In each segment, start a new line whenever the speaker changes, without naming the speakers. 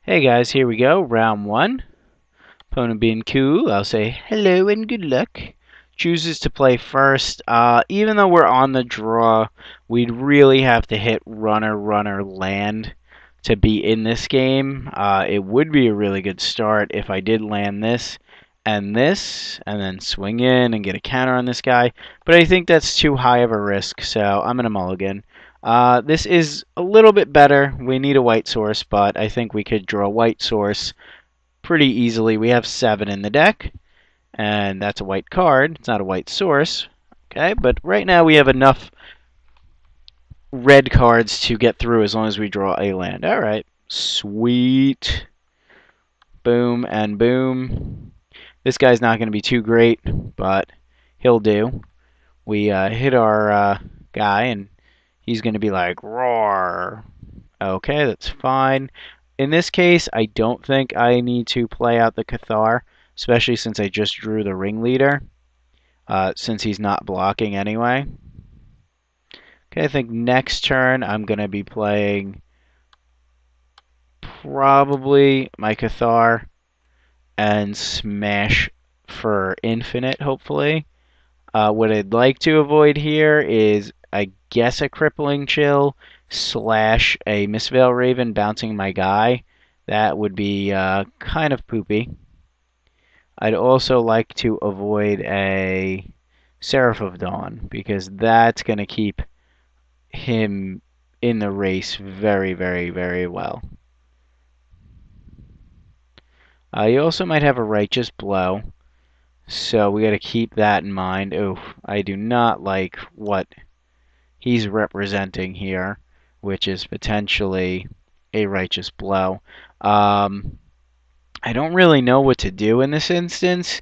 Hey guys, here we go. Round one. Opponent being cool, I'll say hello and good luck. Chooses to play first. Even though we're on the draw, we'd really have to hit runner, runner, land to be in this game. It would be a really good start if I did land this, and then swing in and get a counter on this guy. But I think that's too high of a risk, so I'm going to mulligan. This is a little bit better. We need a white source, but I think we could draw a white source pretty easily. We have 7 in the deck, and that's a white card. It's not a white source, okay? But right now we have enough red cards to get through as long as we draw a land. All right, sweet. Boom and boom. This guy's not going to be too great, but he'll do. We hit our guy, and he's going to be like, roar. Okay, that's fine. In this case, I don't think I need to play out the Cathar, especially since I just drew the ringleader, since he's not blocking anyway. Okay, I think next turn I'm going to be playing probably my Cathar and smash for infinite, hopefully. What I'd like to avoid here is, I guess, a crippling chill slash a Mistveil Raven bouncing my guy. That would be kind of poopy. I'd also like to avoid a Seraph of Dawn, because that's going to keep him in the race very, very, very well. You also might have a Righteous Blow, so we got to keep that in mind. Oh, I do not like what he's representing here, which is potentially a Righteous Blow. I don't really know what to do in this instance,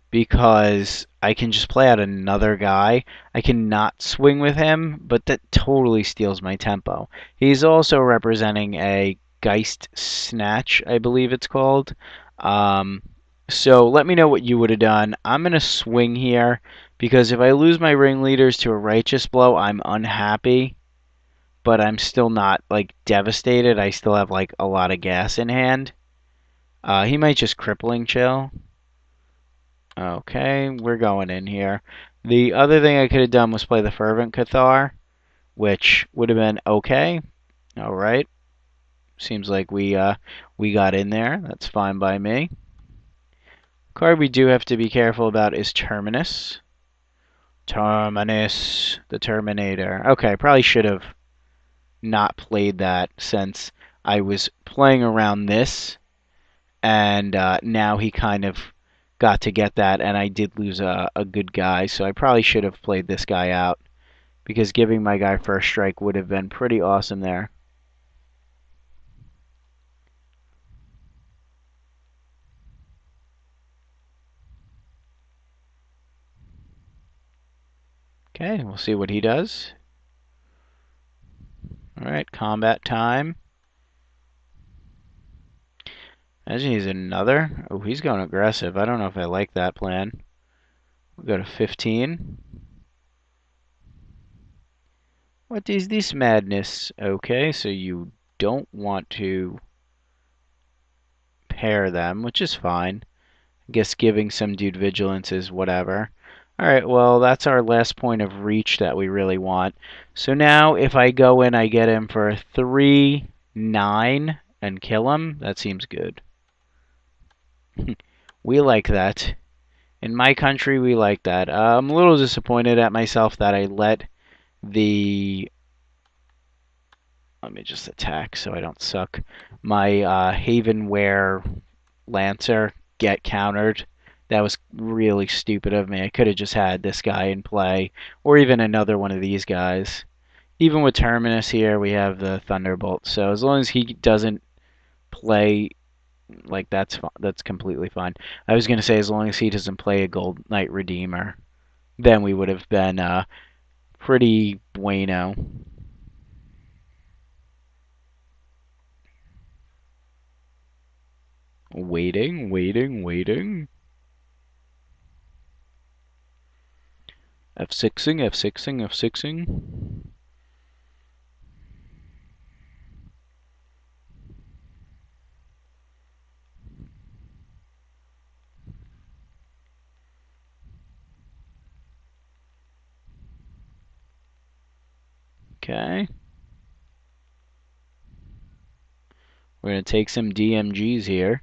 because I can just play out another guy. I cannot swing with him, but that totally steals my tempo. He's also representing a Geist Snatch, I believe it's called. So let me know what you would have done. I'm going to swing here, because if I lose my ringleaders to a Righteous Blow, I'm unhappy, but I'm still not like devastated. I still have like a lot of gas in hand. He might just crippling chill. Okay, we're going in here. The other thing I could have done was play the Fervent Cathar, which would have been okay. All right. Seems like we got in there. That's fine by me. Card we do have to be careful about is Terminus. Terminus, the Terminator. Okay, probably should have not played that, since I was playing around this, and now he kind of got to get that, and I did lose a good guy, so I probably should have played this guy out, because giving my guy first strike would have been pretty awesome there. Okay, we'll see what he does. Alright, combat time. Imagine he's another. Oh, he's going aggressive. I don't know if I like that plan. We'll go to 15. What is this madness? Okay, so you don't want to pair them, which is fine. I guess giving some dude vigilance is whatever. Alright, well, that's our last point of reach that we really want. So now, if I go in, I get him for 3, 9, and kill him. That seems good. We like that. In my country, we like that. I'm a little disappointed at myself that I let the... Let me just attack so I don't suck. My Havenware Lancer get countered. That was really stupid of me. I could have just had this guy in play, or even another one of these guys. Even with Terminus here, we have the Thunderbolt. So as long as he doesn't play, like, that's completely fine. I was going to say, as long as he doesn't play a Gold Knight Redeemer, then we would have been pretty bueno. Waiting, waiting, waiting. F6ing, F6ing, F6ing. Okay. We're going to take some DMGs here.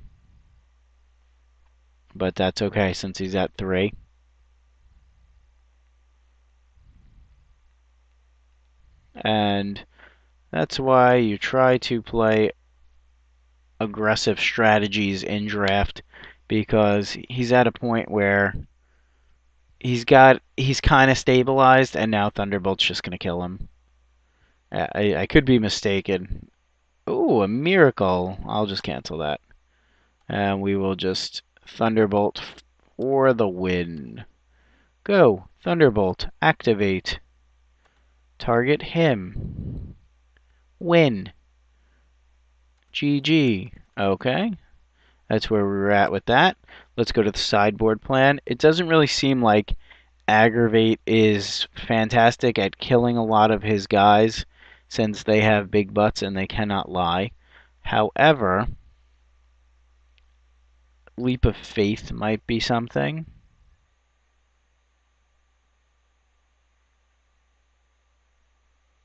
But that's okay since he's at 3. And that's why you try to play aggressive strategies in draft, because he's at a point where he's kind of stabilized, and now Thunderbolt's just gonna kill him. I could be mistaken. Ooh, a miracle! I'll just cancel that, and we will just Thunderbolt for the win. Go, Thunderbolt, activate. Target him. Win. GG. Okay. That's where we were at with that. Let's go to the sideboard plan. It doesn't really seem like Aggravate is fantastic at killing a lot of his guys, since they have big butts and they cannot lie. However, Leap of Faith might be something.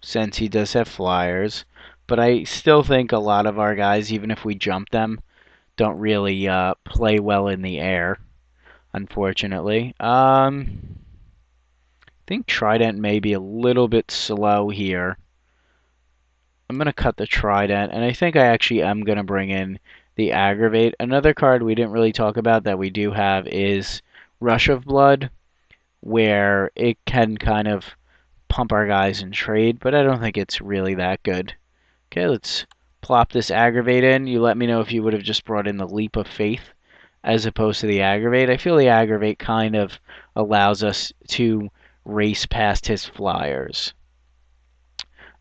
Since he does have flyers. But I still think a lot of our guys, even if we jump them, don't really play well in the air, unfortunately. I think Trident may be a little bit slow here. I'm going to cut the Trident, and I think I actually am going to bring in the Aggravate. Another card we didn't really talk about that we do have is Rush of Blood, where it can kind of pump our guys in trade, but I don't think it's really that good. Okay, let's plop this Aggravate in. You let me know if you would have just brought in the Leap of Faith as opposed to the Aggravate. I feel the Aggravate kind of allows us to race past his flyers.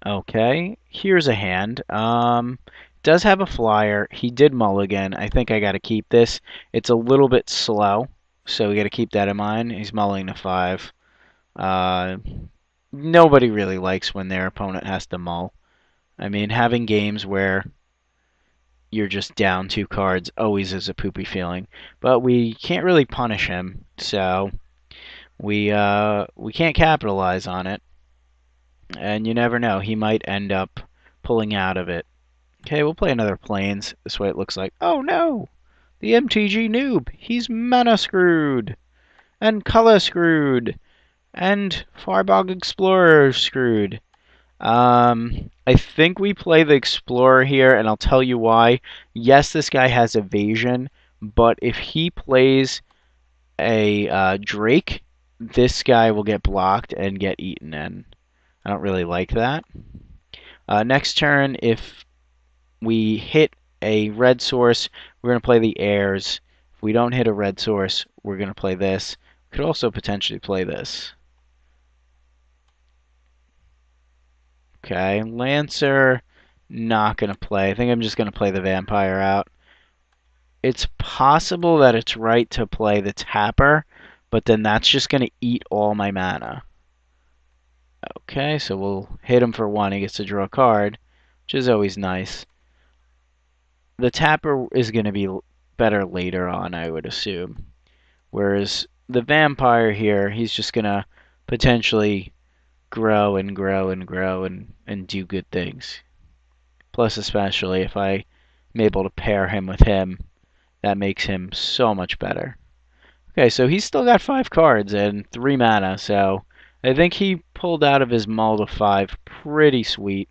Okay, here's a hand. Does have a flyer. He did mulligan. I think I got to keep this. It's a little bit slow, so we got to keep that in mind. He's mulling to 5. Nobody really likes when their opponent has to mull. I mean, having games where you're just down 2 cards always is a poopy feeling. But we can't really punish him, so we can't capitalize on it. And you never know, he might end up pulling out of it. Okay, we'll play another planes. This way it looks like, oh no! The MTG noob! He's mana screwed! And color screwed! And Firebog Explorer screwed. I think we play the Explorer here, and I'll tell you why. Yes, this guy has evasion, but if he plays a Drake, this guy will get blocked and get eaten in. I don't really like that. Next turn, if we hit a red source, we're going to play the heirs. If we don't hit a red source, we're going to play this. We could also potentially play this. Okay, Lancer, not going to play. I think I'm just going to play the Vampire out. It's possible that it's right to play the Tapper, but then that's just going to eat all my mana. Okay, so we'll hit him for 1. He gets to draw a card, which is always nice. The Tapper is going to be better later on, I would assume. Whereas the Vampire here, he's just going to potentially grow and grow and grow and do good things. Plus, especially if I'm able to pair him with him, that makes him so much better. Okay, so he's still got 5 cards and 3 mana, so I think he pulled out of his mull to 5 pretty sweet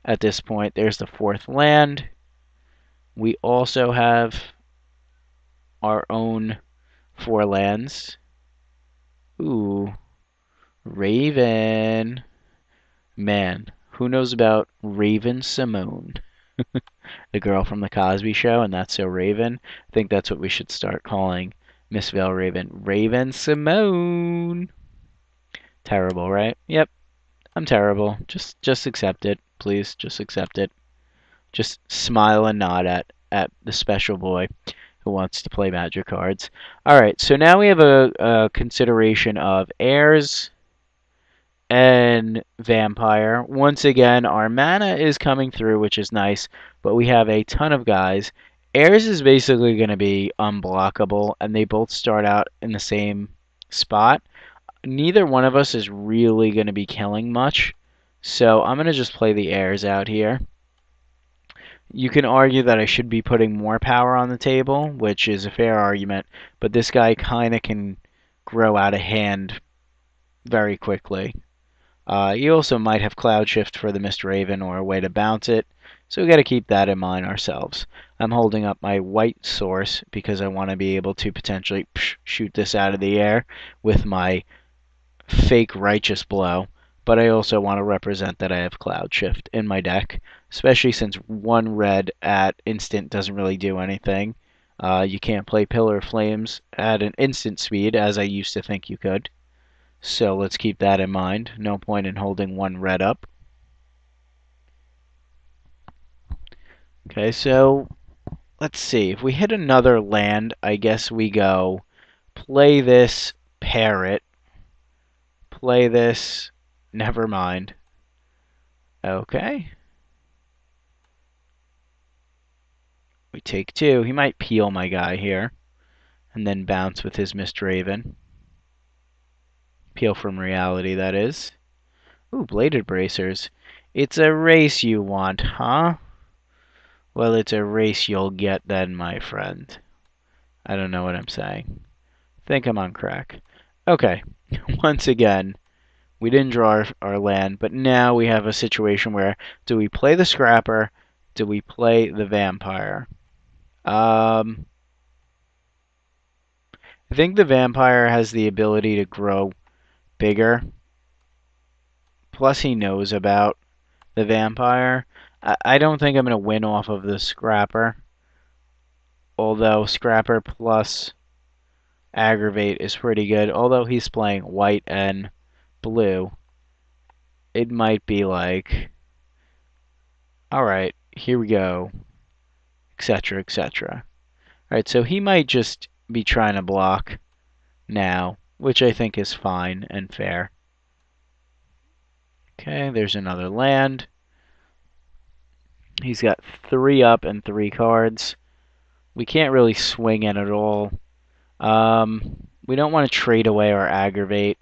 at this point. There's the 4th land. We also have our own 4 lands. Ooh, Raven. Man, who knows about Raven Simone? The girl from the Cosby Show, and That's So Raven. I think that's what we should start calling Miss Valraven. Raven Simone. Terrible, right? Yep, I'm terrible. Just accept it, please. Just accept it. Just smile and nod at the special boy who wants to play Magic cards. Alright, so now we have a consideration of heirs and Vampire. Once again, our mana is coming through, which is nice, but we have a ton of guys. Heirs is basically going to be unblockable, and they both start out in the same spot. Neither one of us is really going to be killing much, So I'm going to just play the heirs out here. You can argue that I should be putting more power on the table, which is a fair argument, but this guy kind of can grow out of hand very quickly. You also might have Cloud Shift for the Mist Raven or a way to bounce it, so we got to keep that in mind ourselves. I'm holding up my white source because I want to be able to potentially shoot this out of the air with my fake Righteous Blow, but I also want to represent that I have Cloud Shift in my deck, especially since one red at instant doesn't really do anything. You can't play Pillar of Flames at an instant speed, as I used to think you could. So let's keep that in mind. No point in holding one red up. Okay, so let's see. If we hit another land, I guess we go play this parrot. Play this. Never mind. Okay. We take two. He might peel my guy here. And then bounce with his Mist Raven. Peel from reality, that is. Ooh, Bladed Bracers. It's a race you want, huh? Well, it's a race you'll get then, my friend. I don't know what I'm saying. Think I'm on crack. Okay. Once again, we didn't draw our land, but now we have a situation where do we play the Scrapper? Do we play the Vampire? I think the Vampire has the ability to grow bigger. Plus, he knows about the Vampire. I don't think I'm going to win off of the Scrapper. Although Scrapper plus Aggravate is pretty good. Although he's playing white and blue, it might be like, alright, here we go, etc., etc. Alright, so he might just be trying to block now, which I think is fine and fair. Okay, there's another land. He's got 3 up and 3 cards. We can't really swing it at all. We don't want to trade away our Aggravate.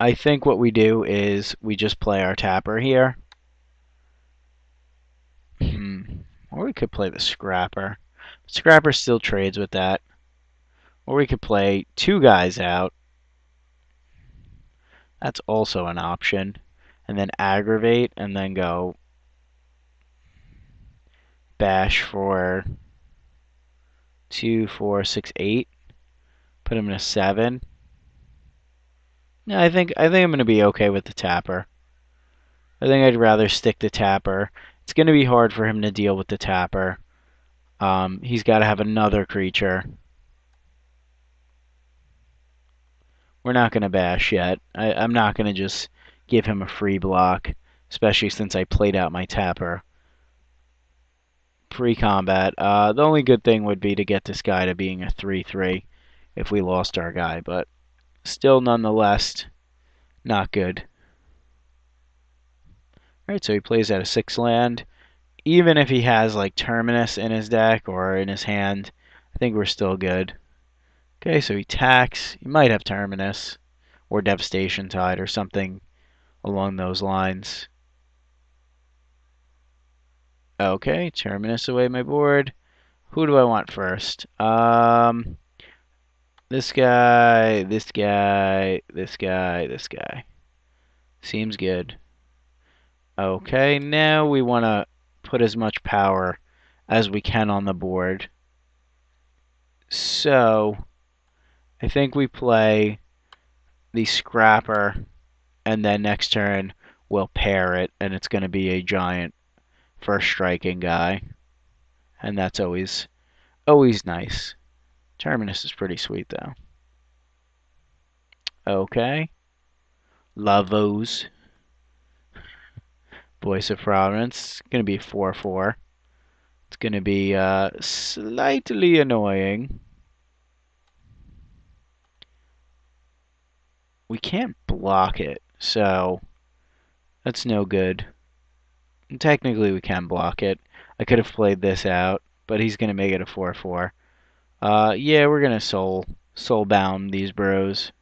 I think what we do is we just play our Tapper here. Or we could play the Scrapper. Scrapper still trades with that. Or we could play 2 guys out. That's also an option. And then Aggravate and then go bash for 2, 4, 6, 8. Put him in a 7. No, I think I'm going to be okay with the Tapper. I think I'd rather stick to Tapper. It's going to be hard for him to deal with the Tapper. He's got to have another creature. We're not going to bash yet. I'm not going to just give him a free block, especially since I played out my Tapper pre-combat. The only good thing would be to get this guy to being a 3/3 if we lost our guy, but still nonetheless not good. Alright, so he plays out a 6 land. Even if he has like Terminus in his deck or in his hand, I think we're still good. Okay, so he attacks. He might have Terminus or Devastation Tide or something along those lines. Okay, Terminus away my board. Who do I want first? This guy, this guy, this guy, this guy. Seems good. Okay, now we want to put as much power as we can on the board. So, I think we play the Scrapper, and then next turn we'll pair it, and it's going to be a giant first striking guy. And that's always nice. Terminus is pretty sweet, though. Okay. Lavos. Voice of Providence. Going to be 4/4. It's going to be slightly annoying. We can't block it, so that's no good. And technically, we can block it. I could have played this out, but he's going to make it a 4/4. Yeah, we're going to soulbound these bros.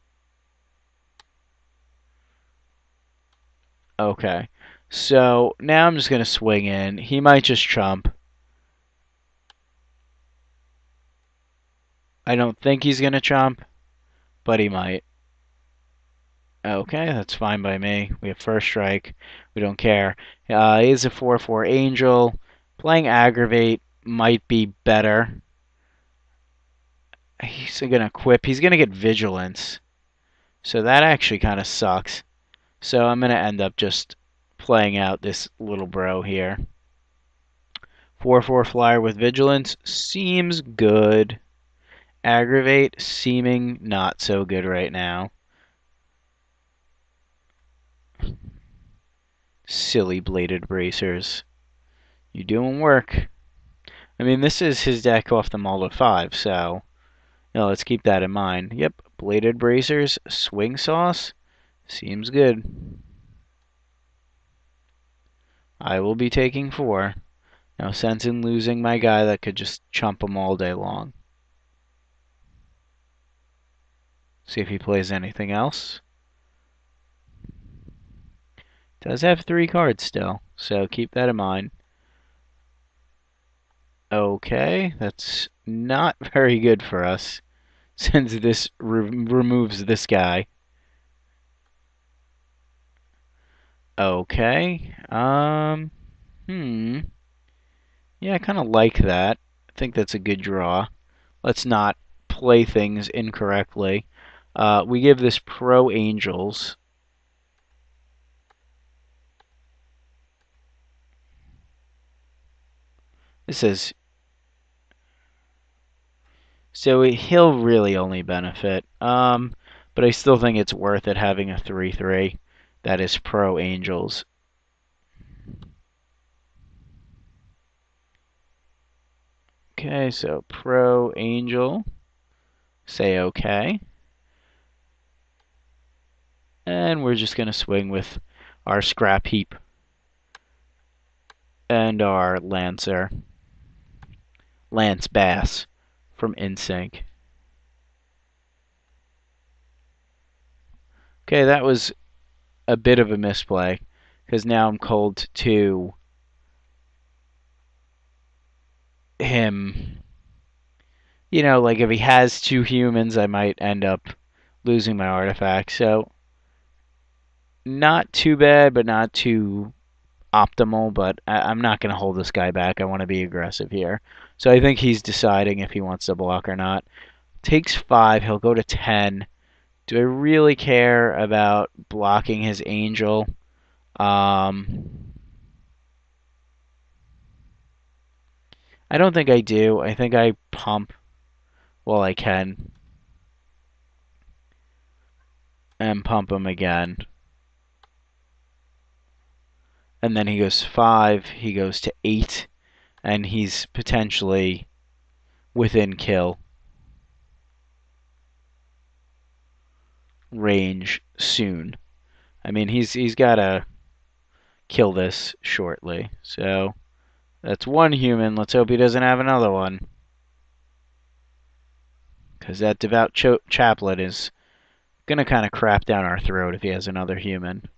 Okay. So now I'm just going to swing in. He might just chump. I don't think he's going to chump, but he might. Okay, that's fine by me. We have first strike. We don't care. He is a 4/4 angel. Playing aggravate might be better. He's going to equip. He's going to get vigilance. So that actually kind of sucks. So I'm going to end up just playing out this little bro here. 4/4 flyer with vigilance seems good. Aggravate seeming not so good right now. Silly bladed bracers. You doing work. I mean, this is his deck off the mold of 5, so let's keep that in mind. Yep, bladed bracers, swing sauce, seems good. I will be taking 4. No sense in losing my guy that could just chump him all day long. See if he plays anything else. Does have 3 cards still, so keep that in mind. Okay, that's not very good for us, since this removes this guy. Okay, yeah, I kind of like that. I think that's a good draw. Let's not play things incorrectly. We give this pro angels. This is so he'll really only benefit. But I still think it's worth it having a 3/3 that is pro angels. Okay, so pro angel. Say okay. And we're just going to swing with our scrap heap and our lancer. Lance Bass from InSync. Okay, that was a bit of a misplay because now I'm cold to him. Like if he has 2 humans, I might end up losing my artifact. So not too bad, but not too optimal. But I'm not going to hold this guy back. I want to be aggressive here. So I think he's deciding if he wants to block or not. Takes 5. He'll go to 10. Do I really care about blocking his angel? I don't think I do. I think I pump while I can. And pump him again. And then he goes 5. He goes to 8. And he's potentially within kill range soon. I mean, he's got to kill this shortly. So that's 1 human. Let's hope he doesn't have another one. Because that devout chaplet is going to kind of crap down our throat if he has another human.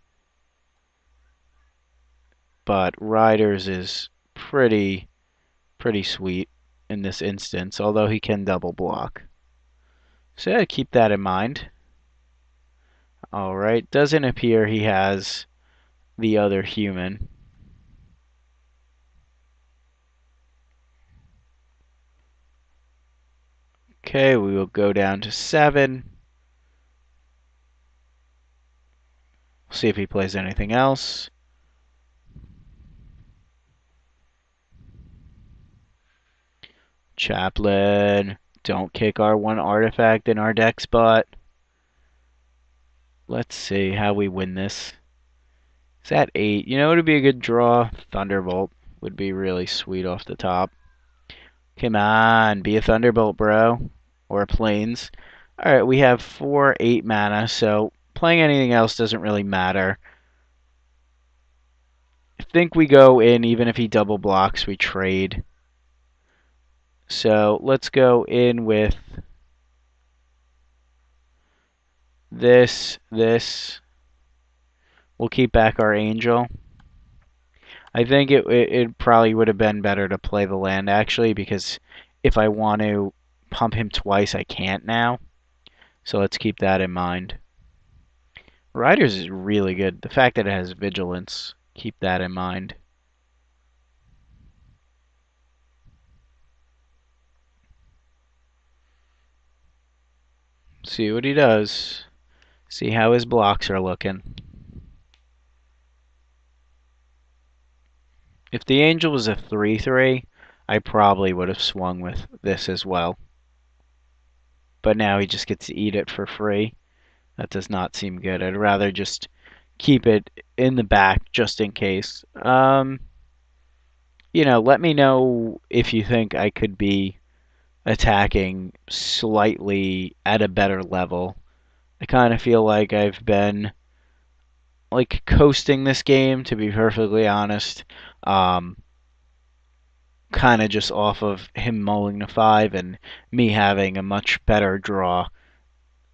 But Riders is pretty sweet in this instance, although he can double block. So yeah, keep that in mind. Alright, doesn't appear he has the other human. Okay, we will go down to 7. See if he plays anything else. Chaplain, don't kick our 1 artifact in our deck spot. Let's see how we win this. It's at 8. It would be a good draw. Thunderbolt would be really sweet off the top. Come on, be a Thunderbolt, bro. Or a Plains. Alright, we have 4 8 mana, so playing anything else doesn't really matter. I think we go in, even if he double blocks, we trade. So let's go in with this. We'll keep back our Angel. I think it probably would have been better to play the land, actually, because if I want to pump him twice, I can't now. So let's keep that in mind. Riders is really good. The fact that it has Vigilance, keep that in mind. See what he does. See how his blocks are looking. If the Angel was a 3/3, I probably would have swung with this as well. But now he just gets to eat it for free. That does not seem good. I'd rather just keep it in the back just in case. Let me know if you think I could be attacking slightly at a better level. I kind of feel like I've been like coasting this game, to be perfectly honest. Kind of just off of him mulling to 5 and me having a much better draw.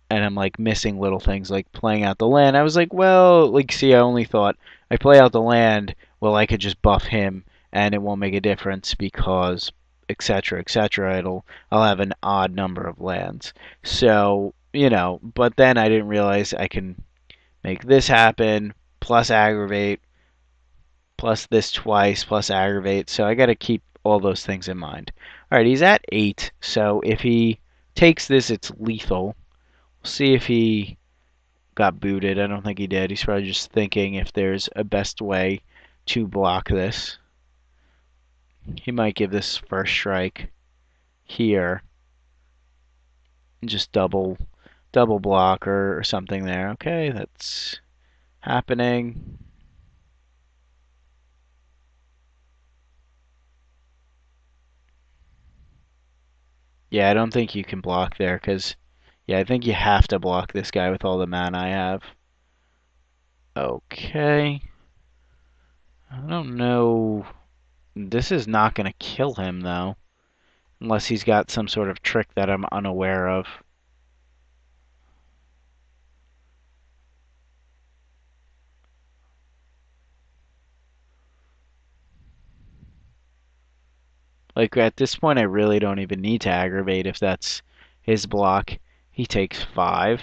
And I'm like missing little things like playing out the land. I was like, well, like, see, I only thought I play out the land, well, I could just buff him and it won't make a difference because etc etc I'll have an odd number of lands. So, but then I didn't realize I can make this happen plus aggravate plus this twice plus aggravate. So I got to keep all those things in mind. All right, he's at 8. So if he takes this, it's lethal. See if he got booted. I don't think he did. He's probably just thinking if there's a best way to block this. He might give this first strike here and just double block or something there. Okay, that's happening. Yeah, I don't think you can block there because, yeah, I think you have to block this guy with all the mana I have. Okay. I don't know. This is not going to kill him, though. Unless he's got some sort of trick that I'm unaware of. Like, at this point, I really don't even need to aggravate if that's his block. He takes 5.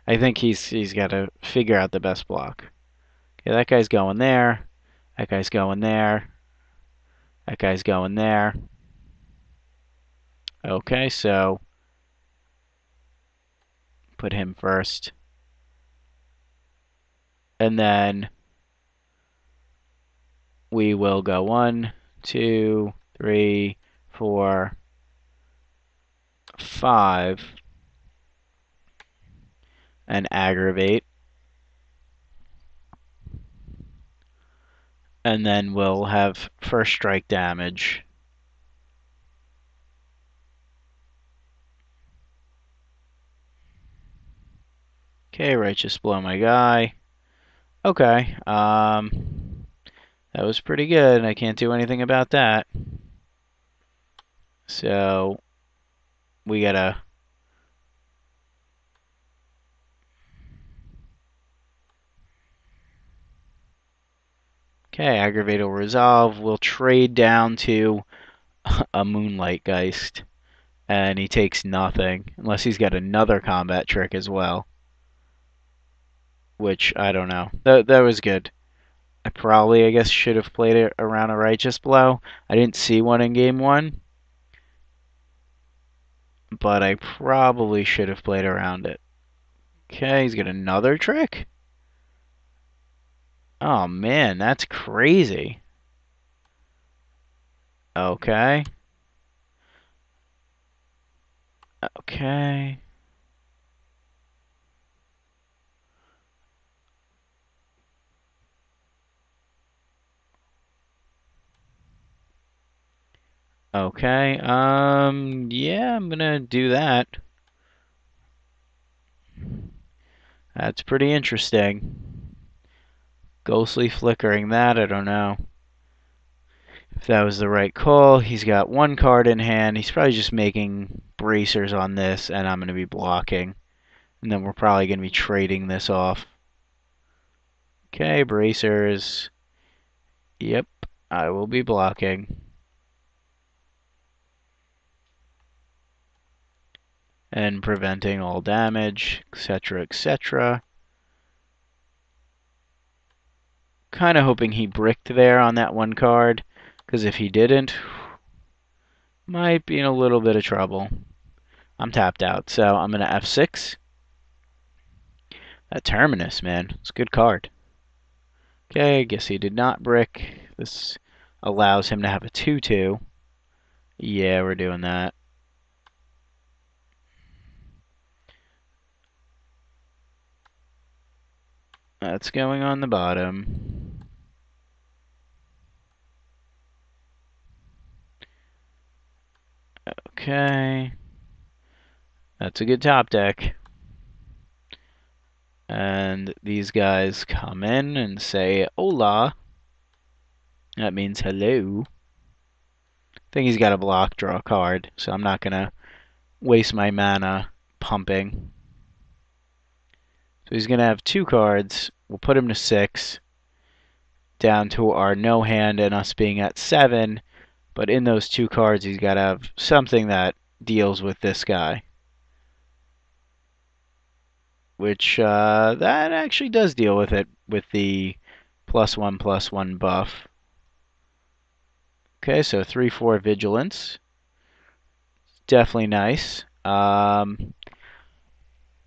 I think he's got to figure out the best block. Okay, that guy's going there. That guy's going there. That guy's going there. Okay, so put him first. And then we will go 1, 2, 3, 4, 5, and aggravate. And then we'll have first strike damage. Okay, righteous blow my guy. Okay, that was pretty good. I can't do anything about that. So we gotta okay, aggravate will resolve. We'll trade down to a Moonlight Geist, and he takes nothing unless he's got another combat trick as well, which I don't know. That was good. I probably, I guess, should have played it around a righteous blow. I didn't see one in game 1, but I probably should have played around it. Okay, he's got another trick. Oh man, that's crazy. Okay. Okay. Okay. Yeah, I'm gonna do that. That's pretty interesting. Ghostly flickering that, I don't know if that was the right call. He's got one card in hand. He's probably just making bracers on this, and I'm going to be blocking. And then we're probably going to be trading this off. Okay, bracers. Yep, I will be blocking. And preventing all damage, etc., etc. Kind of hoping he bricked there on that one card, because if he didn't, might be in a little bit of trouble. I'm tapped out, so I'm going to F6. That Terminus, man, it's a good card. Okay, I guess he did not brick. This allows him to have a 2/2. Yeah, we're doing that. That's going on the bottom. Okay. That's a good top deck. And these guys come in and say, hola. That means hello. I think he's got a block, draw a card, so I'm not going to waste my mana pumping. So he's going to have 2 cards. We'll put him to 6. Down to our no hand and us being at 7. But in those 2 cards, he's got to have something that deals with this guy. Which, that actually does deal with it, with the +1/+1 buff. Okay, so 3/4 vigilance. Definitely nice. Now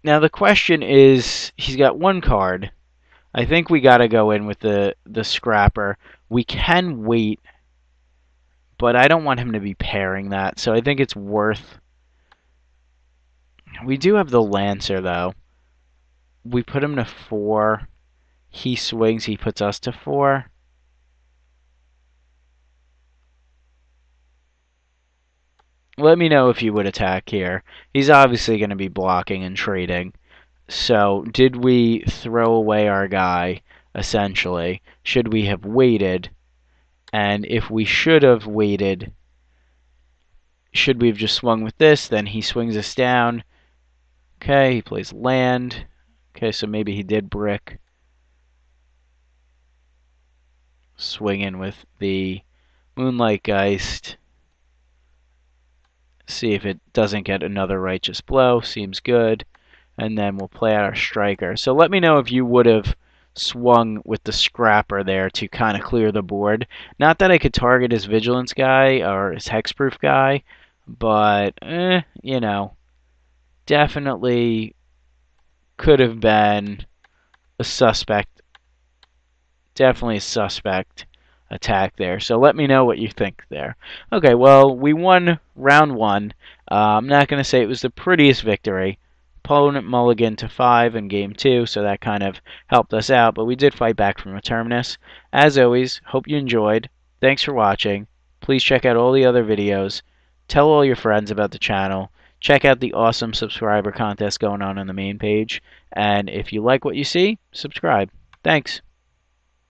the question is, he's got 1 card. I think we got to go in with the scrapper. We can wait, but I don't want him to be pairing that, so I think it's worth. We do have the Lancer, though. We put him to 4. He swings, he puts us to 4. Let me know if you would attack here. He's obviously going to be blocking and trading. So, did we throw away our guy, essentially? Should we have waited? And if we should have waited, should we have just swung with this? Then he swings us down. Okay, he plays land. Okay, so maybe he did brick. Swing in with the Moonlight Geist. See if it doesn't get another Righteous Blow. Seems good. And then we'll play out our striker. So let me know if you would have swung with the scrapper there to kind of clear the board. Not that I could target his vigilance guy or his hexproof guy, but you know, definitely could have been a suspect. Definitely a suspect attack there. So let me know what you think there. Okay, well, we won round 1. I'm not going to say it was the prettiest victory. Opponent mulligan to 5 in game 2, so that kind of helped us out, but we did fight back from a terminus. As always, hope you enjoyed. Thanks for watching. Please check out all the other videos. Tell all your friends about the channel. Check out the awesome subscriber contest going on the main page. And if you like what you see, subscribe. Thanks.